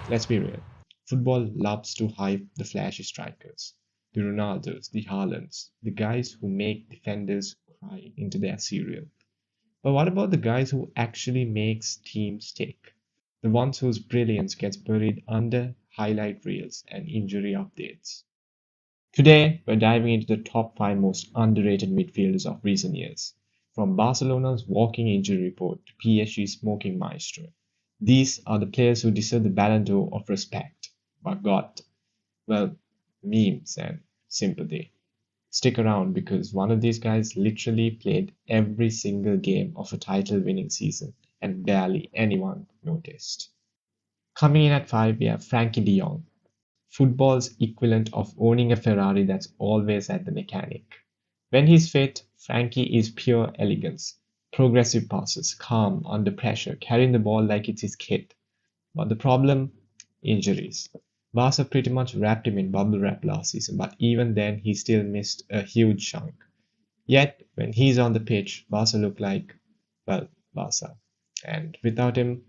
Let's be real. Football loves to hype the flashy strikers, the Ronaldos, the Haalands, the guys who make defenders cry into their cereal. But what about the guys who actually makes teams tick? The ones whose brilliance gets buried under highlight reels and injury updates. Today, we're diving into the top 5 most underrated midfielders of recent years. From Barcelona's walking injury report to PSG's smoking maestro. These are the players who deserve the Ballon d'Or of respect, but got, well, memes and sympathy. Stick around because one of these guys literally played every single game of a title winning season and barely anyone noticed. Coming in at 5, we have Frenkie de Jong, football's equivalent of owning a Ferrari that's always at the mechanic. When he's fit, Frankie is pure elegance, progressive passes, calm under pressure, carrying the ball like it's his kid. But the problem? Injuries. Barca pretty much wrapped him in bubble wrap last season, but even then he still missed a huge chunk. Yet, when he's on the pitch, Barca look like, well, Barca. And without him,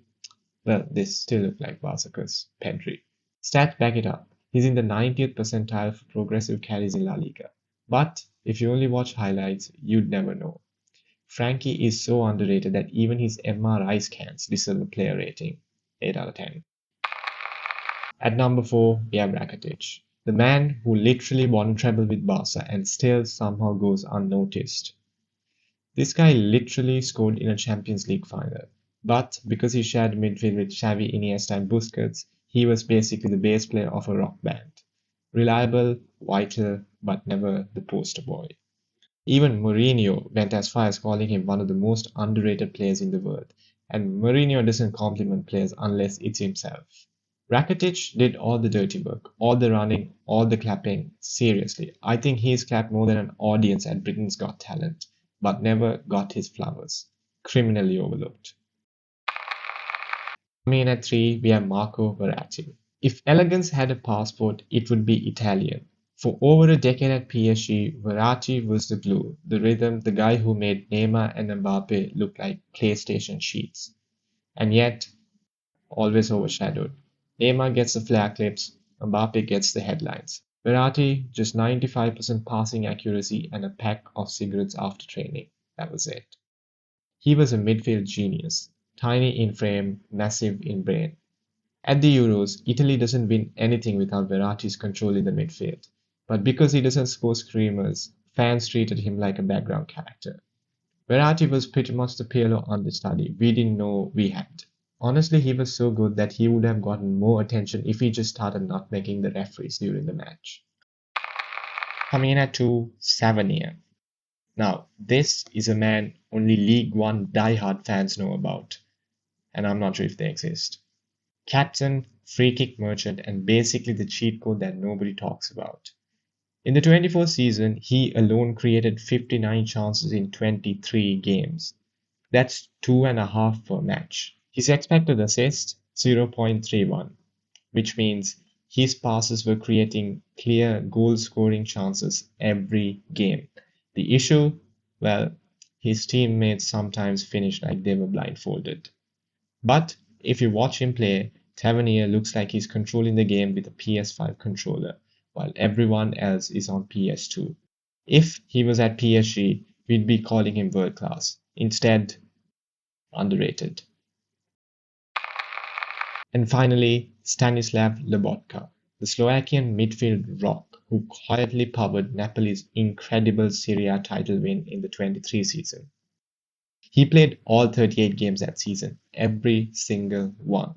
well, they still look like Barca because Pedri. Stats back it up. He's in the 90th percentile for progressive carries in La Liga. But if you only watch highlights, you'd never know. Frankie is so underrated that even his MRI scans deserve a player rating 8 out of 10. At number 4, we have Rakitic, the man who literally won a treble with Barca and still somehow goes unnoticed. This guy literally scored in a Champions League final, but because he shared midfield with Xavi Iniesta and Busquets, he was basically the bass player of a rock band. Reliable, vital, but never the poster boy. Even Mourinho went as far as calling him one of the most underrated players in the world, and Mourinho doesn't compliment players unless it's himself. Rakitic did all the dirty work, all the running, all the clapping. Seriously, I think he's clapped more than an audience at Britain's Got Talent, but never got his flowers. Criminally overlooked. Coming in at 3, we have Marco Verratti. If elegance had a passport, it would be Italian. For over a decade at PSG, Verratti was the glue, the rhythm, the guy who made Neymar and Mbappe look like PlayStation sheets. And yet, always overshadowed. Neymar gets the flare clips, Mbappe gets the headlines. Verratti, just 95% passing accuracy and a pack of cigarettes after training. That was it. He was a midfield genius, tiny in frame, massive in brain. At the Euros, Italy doesn't win anything without Verratti's control in the midfield. But because he doesn't score screamers, fans treated him like a background character. Verratti was pretty much the Pirlo understudy we didn't know we had. Honestly, he was so good that he would have gotten more attention if he just started not making the referees during the match. Coming in at 2, Savanier. Now, this is a man only League One diehard fans know about, and I'm not sure if they exist. Captain, free kick merchant, and basically the cheat code that nobody talks about. In the 24th season, he alone created 59 chances in 23 games. That's 2.5 per match. His expected assist 0.31, which means his passes were creating clear goal scoring chances every game. The issue? Well, his teammates sometimes finish like they were blindfolded. But if you watch him play, Tavernier looks like he's controlling the game with a PS5 controller, while everyone else is on PS2. If he was at PSG, we'd be calling him world class. Instead, underrated. And finally, Stanislav Lobotka, the Slovakian midfield rock who quietly powered Napoli's incredible Serie title win in the 23 season. He played all 38 games that season, every single one.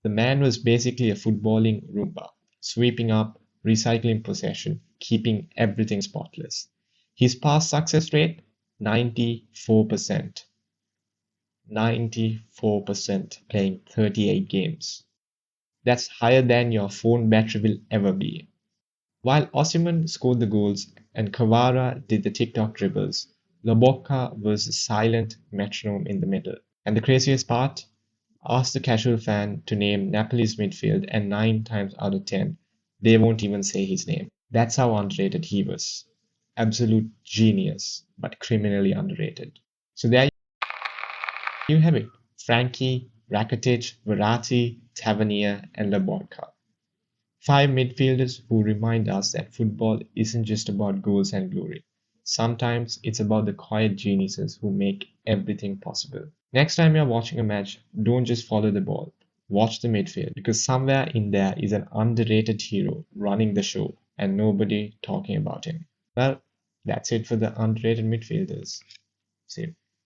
The man was basically a footballing Roomba, sweeping up, recycling possession, keeping everything spotless. His pass success rate? 94%. 94% playing 38 games. That's higher than your phone battery will ever be. While Osimhen scored the goals and Kvara did the TikTok dribbles, Lobotka was a silent metronome in the middle. And the craziest part? Ask the casual fan to name Napoli's midfield, and 9 times out of 10, they won't even say his name. That's how underrated he was. Absolute genius, but criminally underrated. So there you have it. Frankie Rakitic, Verratti, Tavernier, and Lobotka. 5 midfielders who remind us that football isn't just about goals and glory. Sometimes it's about the quiet geniuses who make everything possible. Next time you're watching a match, don't just follow the ball. Watch the midfield because somewhere in there is an underrated hero running the show and nobody talking about him. Well, that's it for the underrated midfielders. See you.